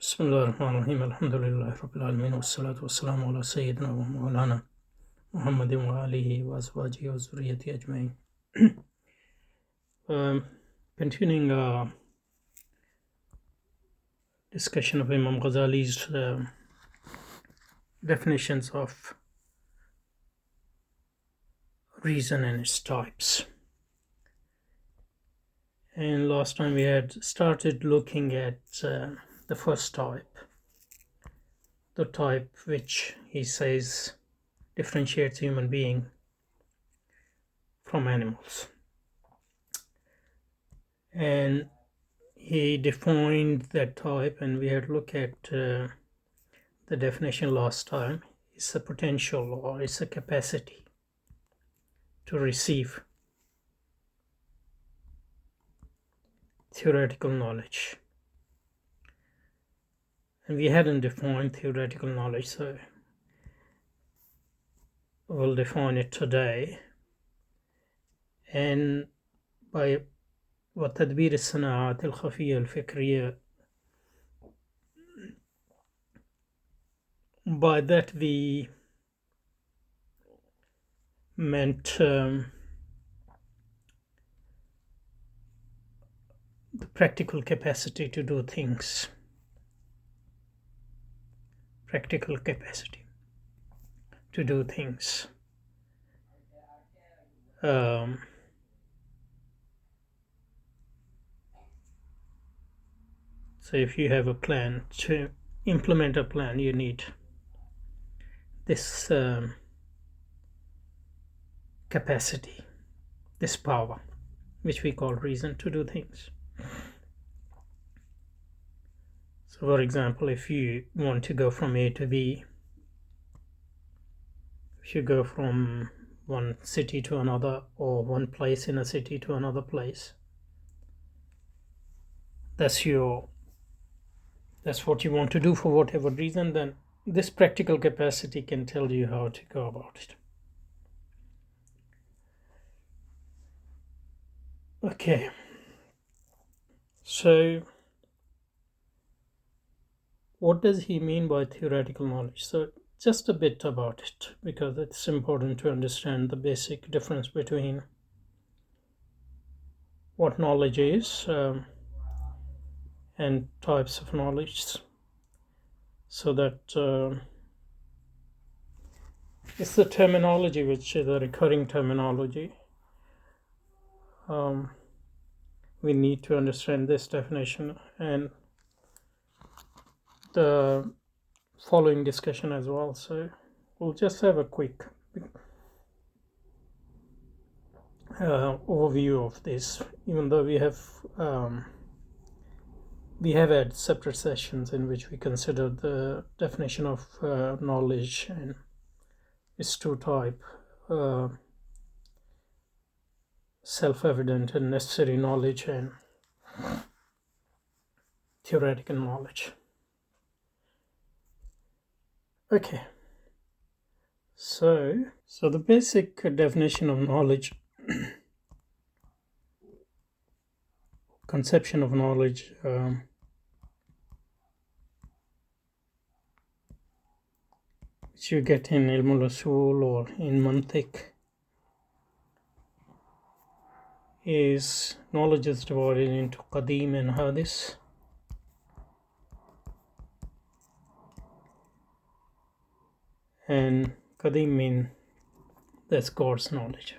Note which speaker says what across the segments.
Speaker 1: بسم الله الرحمن الرحيم الحمد لله رب العالمين والصلاة والسلام على سيدنا ومولانا محمد وآله وأزواجه وذريته أجمعين. Continuing our discussion of Imam Ghazali's definitions of reason and its types. And last time we had started looking at the first type, the type which he says differentiates human being from animals. And he defined that type, and we had looked at the definition last time. It's a potential, or it's a capacity to receive theoretical knowledge. And we hadn't defined theoretical knowledge, so we'll define it today. And by وتدبير الصناعات الخفية الفكرية, by that we meant the practical capacity to do things. Practical capacity to do things. So if you have a plan, to implement a plan, you need this capacity, this power, which we call reason, to do things. So for example, if you want to go from A to B, if you go from one city to another, or one place in a city to another place, that's what you want to do for whatever reason, then this practical capacity can tell you how to go about it. Okay, so what does he mean by theoretical knowledge? So just a bit about it, because it's important to understand the basic difference between what knowledge is and types of knowledge, so that it's the terminology which is a recurring terminology. We need to understand this definition and the following discussion as well. So we'll just have a quick overview of this, even though we have had separate sessions in which we considered the definition of knowledge and its two types, self-evident and necessary knowledge, and theoretical knowledge. Okay, so the basic definition of knowledge, conception of knowledge, which you get in Ilm al-Usul or in Mantiq, is knowledge is divided into Qadim and Hadith. And Qadim means that's God's knowledge.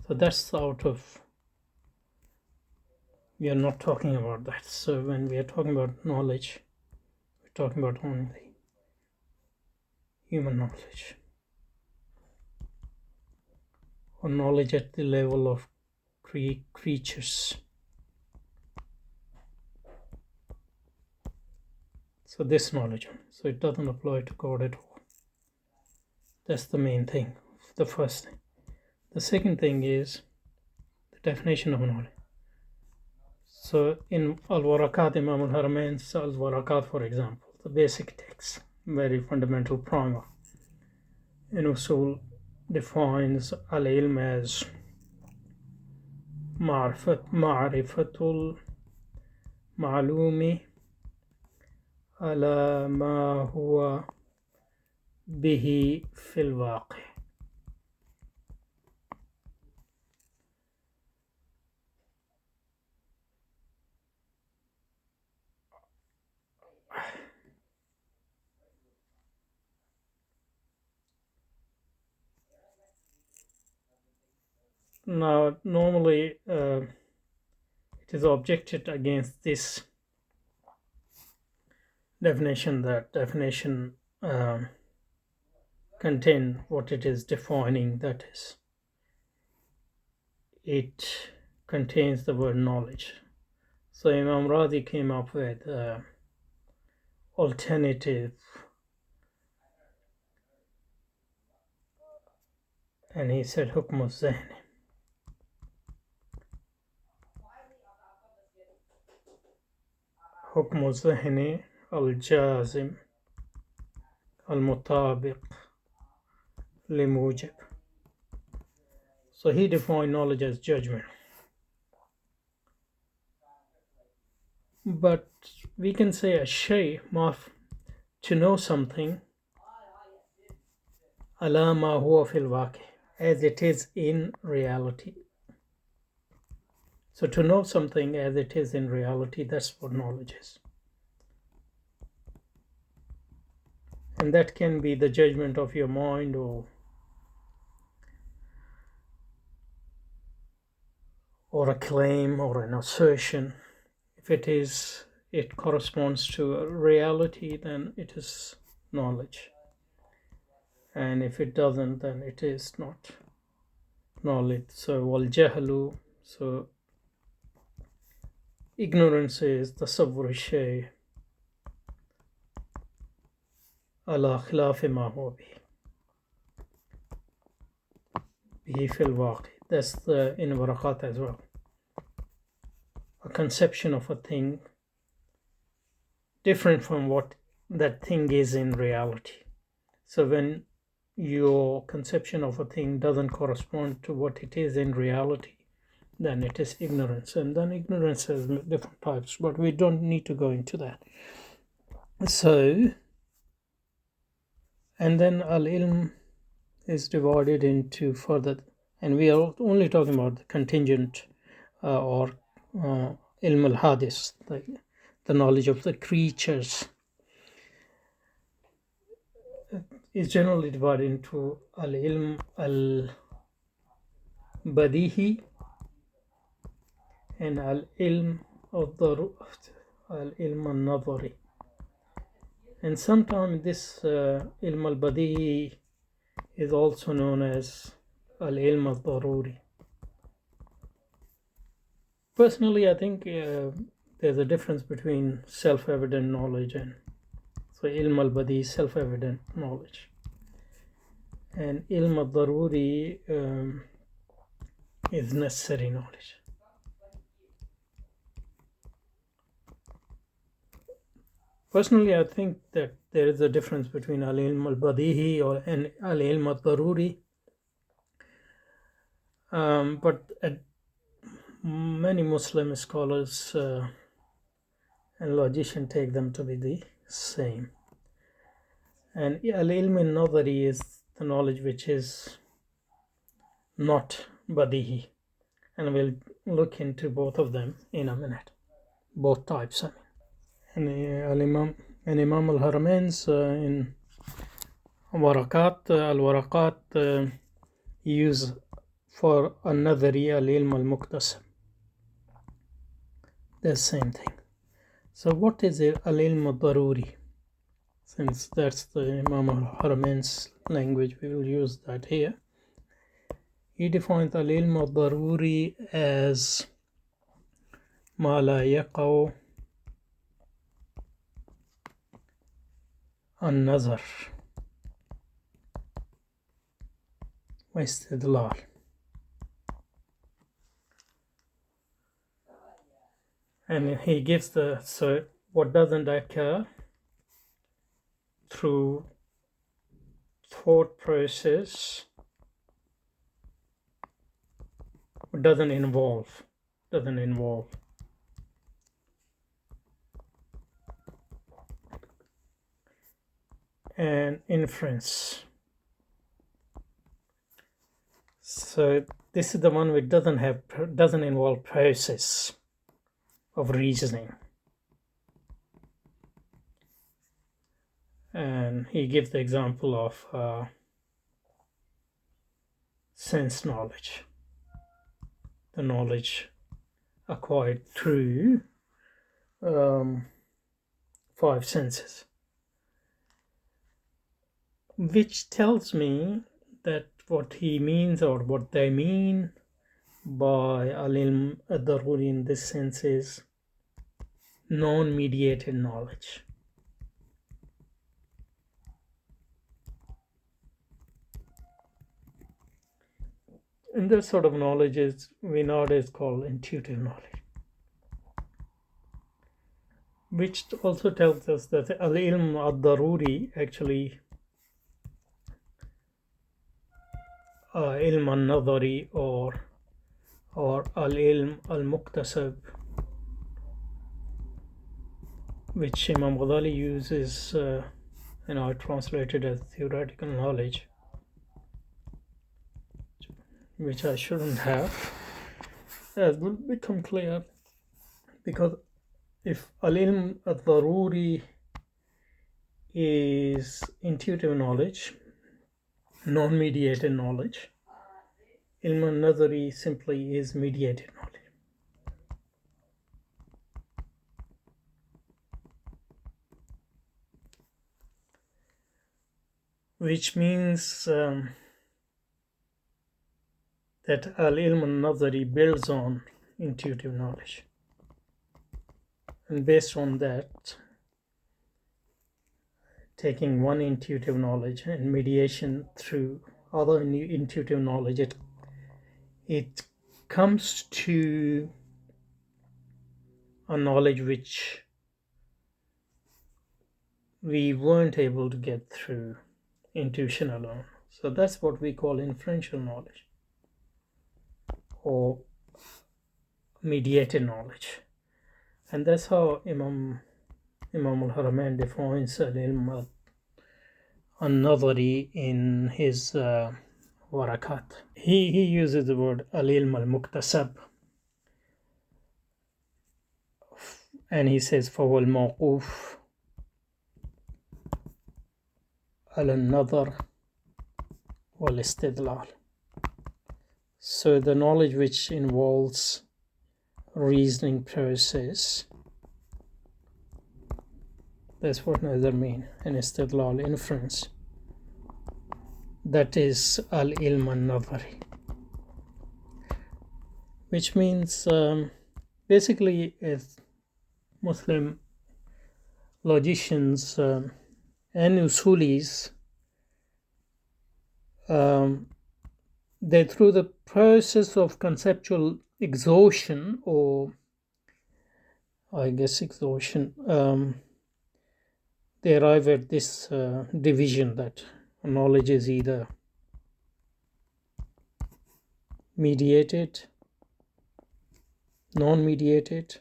Speaker 1: So that's out of, we are not talking about that. So when we are talking about knowledge, we're talking about only human knowledge, or knowledge at the level of creatures. So this knowledge, so it doesn't apply to God at all. That's the main thing, the first thing. The second thing is the definition of knowledge. So in Al-Warakat, Imam Al-Haramain's Al-Warakat, for example, the basic text, very fundamental primer, in Usul defines al-ilm as ma'rifatul ma'lumi على ما هو به في الواقع. Now, normally it is objected against this definition, that definition contain what it is defining, that is, it contains the word knowledge. So Imam Razi came up with alternative, and he said حكم الذهن. حكم الذهن الجازم المطابق لموجب. So he defined knowledge as judgment. But we can say a shay, to know something, ala ma huwa fil waqi, as it is in reality. So to know something as it is in reality, that's what knowledge is. And that can be the judgment of your mind, or a claim or an assertion. If it corresponds to a reality, then it is knowledge. And if it doesn't, then it is not knowledge. So wal jahlu, so ignorance is tasawwur shay ala khilaf ma huwa bihi fil waqi. That's the in waraqat as well. A conception of a thing different from what that thing is in reality. So when your conception of a thing doesn't correspond to what it is in reality, then it is ignorance. And then ignorance has different types, but we don't need to go into that. So, and then al-ilm is divided into further, and we are only talking about the contingent or ilm al-hadis, the knowledge of the creatures, is generally divided into al-ilm al-badihi and al-ilm al-ilm al-nadhari. And sometimes this ilm al-badihi is also known as al-ilm al-daruri. Personally, I think there's a difference between self-evident knowledge and so ilm al-badi, self-evident knowledge, and ilm al-daruri is necessary knowledge. Personally, I think that there is a difference between al-ilm al-badihi and al-ilm al-daruri, but many Muslim scholars and logicians take them to be the same. And al-ilm al-nadhari is the knowledge which is not badihi, and we'll look into both of them in a minute, both types. And Imam Al-Haramain's in al-waraqat use for al-nadhari al-ilm al-muqtasam, the same thing. So what is al-ilm al-daruri? Since that's the Imam Al-Haramain's language, we will use that here. He defines al-ilm al-daruri as ma la yaqaw an-nazar wa istidlal. And he gives so what doesn't occur through thought process, doesn't involve. and inference. So this is the one which doesn't involve process of reasoning. And he gives the example of sense knowledge, the knowledge acquired through 5 senses, which tells me that what he means or what they mean by al-ilm ad-daruri in this sense is non-mediated knowledge. And this sort of knowledge is we nowadays call intuitive knowledge, which also tells us that al-ilm ad-daruri actually ilm al-nadari or al-ilm al-muktasab, which Imam Ghazali uses, I translated as theoretical knowledge, which I shouldn't have, as will become clear, because if al-ilm al-daruri is intuitive knowledge, non-mediated knowledge, ilm al-nadari simply is mediated knowledge. Which means that al-ilm al-nadari builds on intuitive knowledge. And based on that, taking one intuitive knowledge and mediation through other intuitive knowledge, it comes to a knowledge which we weren't able to get through intuition alone. So that's what we call inferential knowledge or mediated knowledge. And that's how Imam Al-Haramain defines al-ilm al-nadari in his warakat. He uses the word al-ilm al-muktasab, and he says فهو الموقوف على النظر والاستدلال. So the knowledge which involves reasoning process, that's what nazar mean, and istidlal, inference, that is al-ilm al-nadari, which means basically as Muslim logicians and usulis, they through the process of conceptual exhaustion, or I guess exhaustion, they arrive at this division that knowledge is either mediated, non-mediated,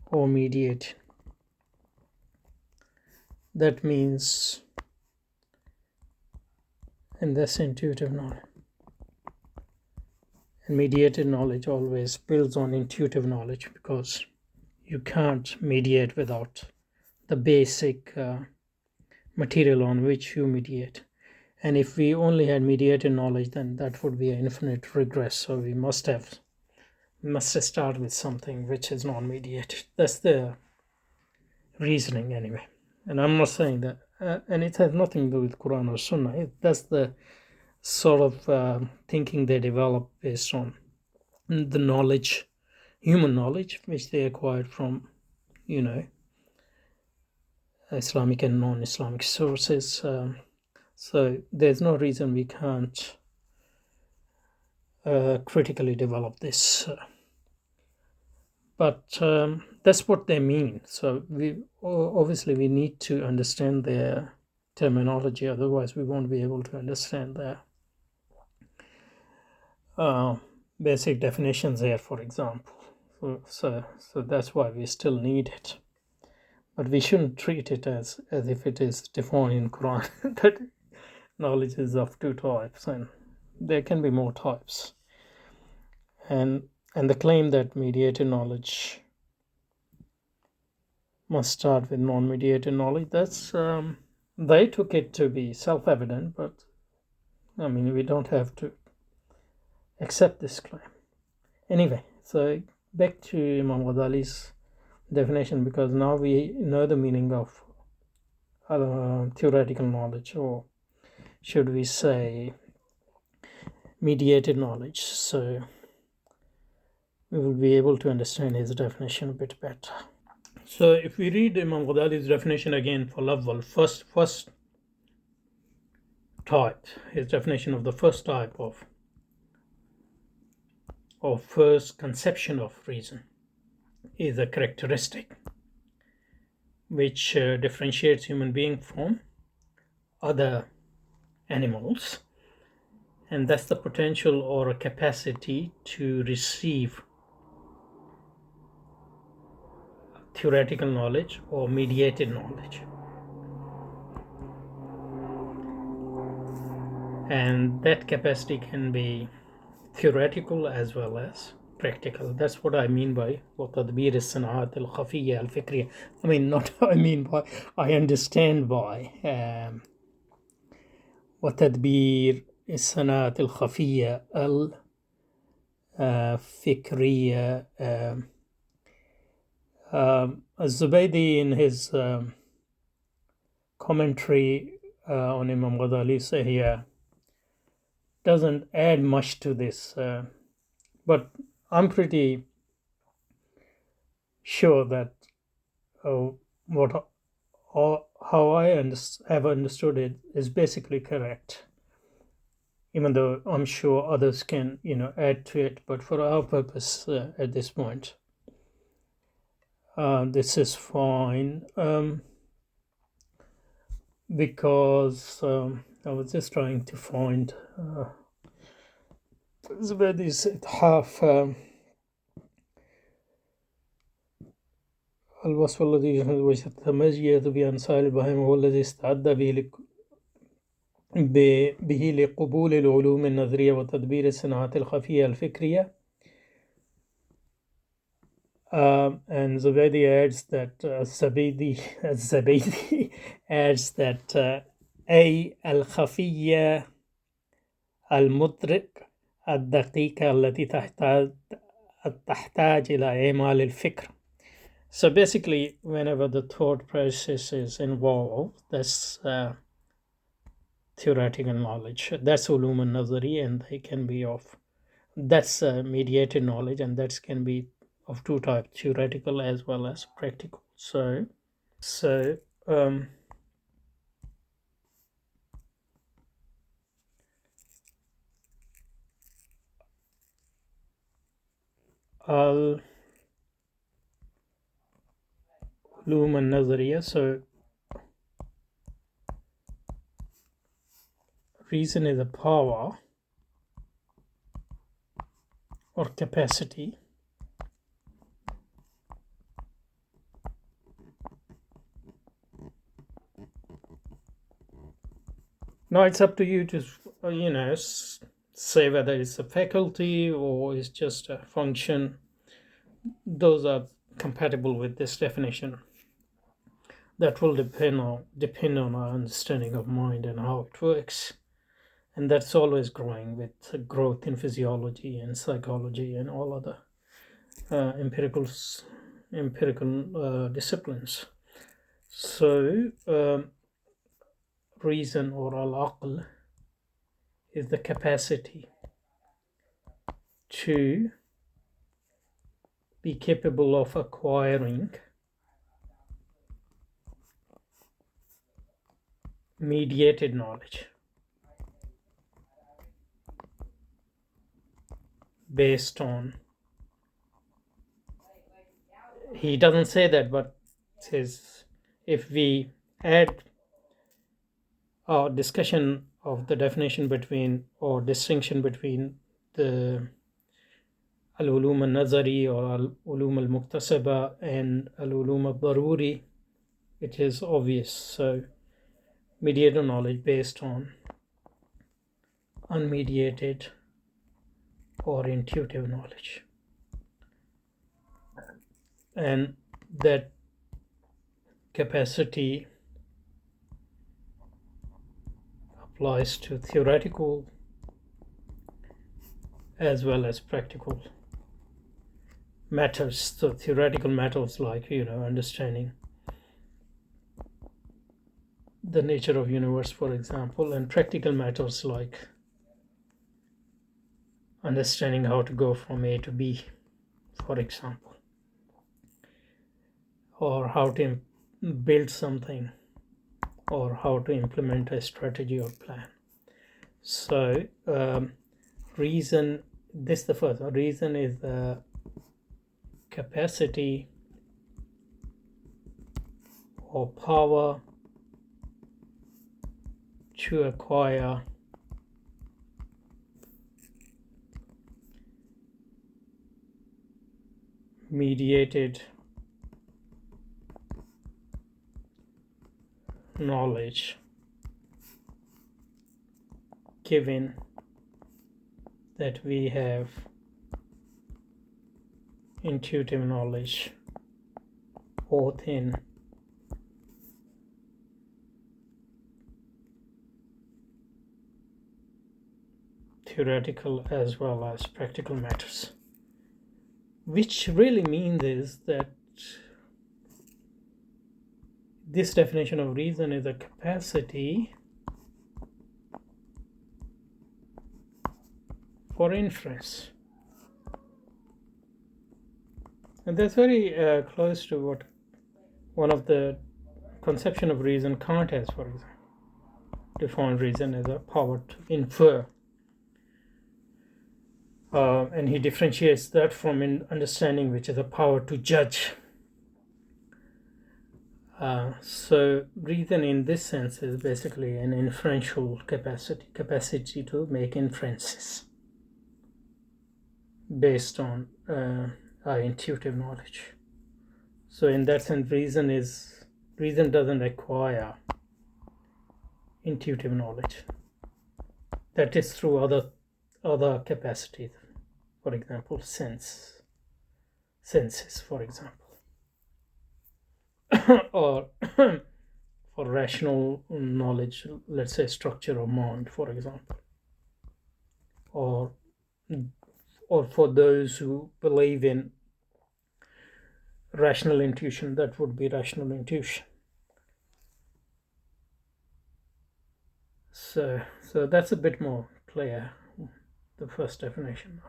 Speaker 1: or mediated. That means, and that's intuitive knowledge. And mediated knowledge always builds on intuitive knowledge, because you can't mediate without the basic material on which you mediate. And if we only had mediated knowledge, then that would be an infinite regress. So we must start with something which is non-mediated. That's the reasoning anyway. And I'm not saying that, and it has nothing to do with Quran or Sunnah. That's the sort of thinking they develop based on the knowledge, human knowledge, which they acquired from, Islamic and non-Islamic sources. So there's no reason we can't critically develop this. But that's what they mean. So we need to understand their terminology, otherwise we won't be able to understand their basic definitions here, for example. So that's why we still need it. but we shouldn't treat it as if it is defined in Quran that knowledge is of two types, and there can be more types. And the claim that mediated knowledge must start with non-mediated knowledge, that's they took it to be self-evident, but I mean, we don't have to accept this claim. Anyway, so back to Imam Ghazali's definition, because now we know the meaning of theoretical knowledge, or should we say mediated knowledge. So we will be able to understand his definition a bit better. So if we read Imam Ghazali's definition again for Lafzal, first type, his definition of the first type of first conception of reason is a characteristic which differentiates human being from other animals, and that's the potential or a capacity to receive theoretical knowledge or mediated knowledge. And that capacity can be theoretical as well as practical. That's what I mean by وتدبير الصناعات الخفية الفكرية. I mean, not I mean by, I understand by وتدبير الصناعات الخفية الفكرية. الزبيدي in his commentary on Imam Ghazali say here doesn't add much to this, but I'm pretty sure that how I have understood it is basically correct, even though I'm sure others can add to it, but for our purpose at this point this is fine, because I was just trying to find where this half الوصف الذي يتميز بأمثال البهائم هو الذي استعد به لقبول العلوم النظرية وتدبير الصناعات الخفية الفكرية. And Zubaydi adds that Zabidi adds that أي الخفية المدرك الدقيقة التي تحتاج إلى إعمال الفكر. So basically, whenever the thought process is involved, that's theoretical knowledge. That's ulum al-nazari, and they can be of, that's mediated knowledge, and that can be of two types, theoretical as well as practical. So al-ulum al-nazariya, so reason is a power or capacity now it's up to you to say whether it's a faculty or it's just a function. Those are compatible with this definition. That will depend on our understanding of mind and how it works, and that's always growing with growth in physiology and psychology and all other empirical disciplines. So reason or al-aql is the capacity to be capable of acquiring mediated knowledge based on, he doesn't say that, but says if we add our discussion of the definition between or distinction between the al-ulum al-nazari or al-ulum al-muktasaba and al-ulum al-daruri, it is obvious. So mediated knowledge based on unmediated or intuitive knowledge, and that capacity applies to theoretical as well as practical matters. So theoretical matters like understanding the nature of universe, for example, and practical matters like understanding how to go from A to B, for example, or how to build something, or how to implement a strategy or plan. So reason, this the first one. Reason is the capacity or power to acquire mediated knowledge, given that we have intuitive knowledge both in theoretical as well as practical matters. Which really means is that this definition of reason is a capacity for inference. And that's very close to what one of the conception of reason Kant has, for example. Define reason as a power to infer. And he differentiates that from understanding, which is a power to judge. So reason in this sense is basically an inferential capacity to make inferences based on our intuitive knowledge. So in that sense, reason doesn't acquire intuitive knowledge. That is through other capacities, for example, senses, for example, or for rational knowledge, let's say structure of mind, for example, or for those who believe in rational intuition, that would be rational intuition. So that's a bit more clear, the first definition,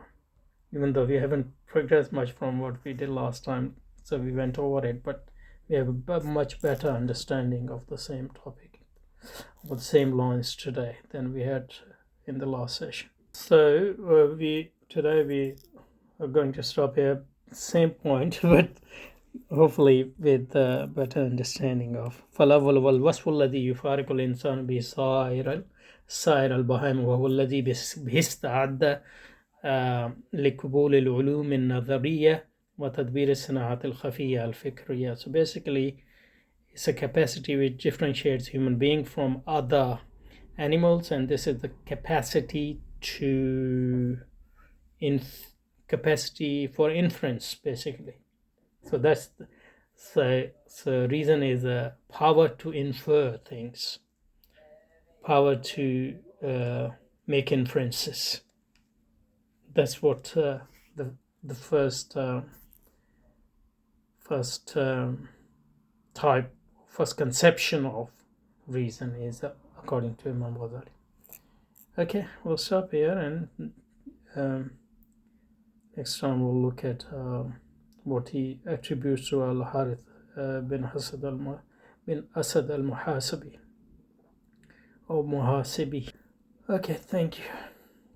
Speaker 1: even though we haven't progressed much from what we did last time, so we went over it, but we have a much better understanding of the same topic, or the same lines today than we had in the last session. So today we are going to stop here, same point, but hopefully with a better understanding of فالأول والوصف الذي يفارق الإنسان به سائر البهائم وهو الذي به استعد لقبول العلوم النظرية وتدبير الصناعات الخفية الفكرية. So basically it's a capacity which differentiates human being from other animals, and this is the capacity capacity for inference, basically. So that's so reason is a power to infer things, power to make inferences. That's what the first conception of reason is, according to Imam Al-Ghazali. Okay, we'll stop here, and next time we'll look at what he attributes to Al-Harith bin Asad al-Muhasibi or Muhasibi. Okay, thank you.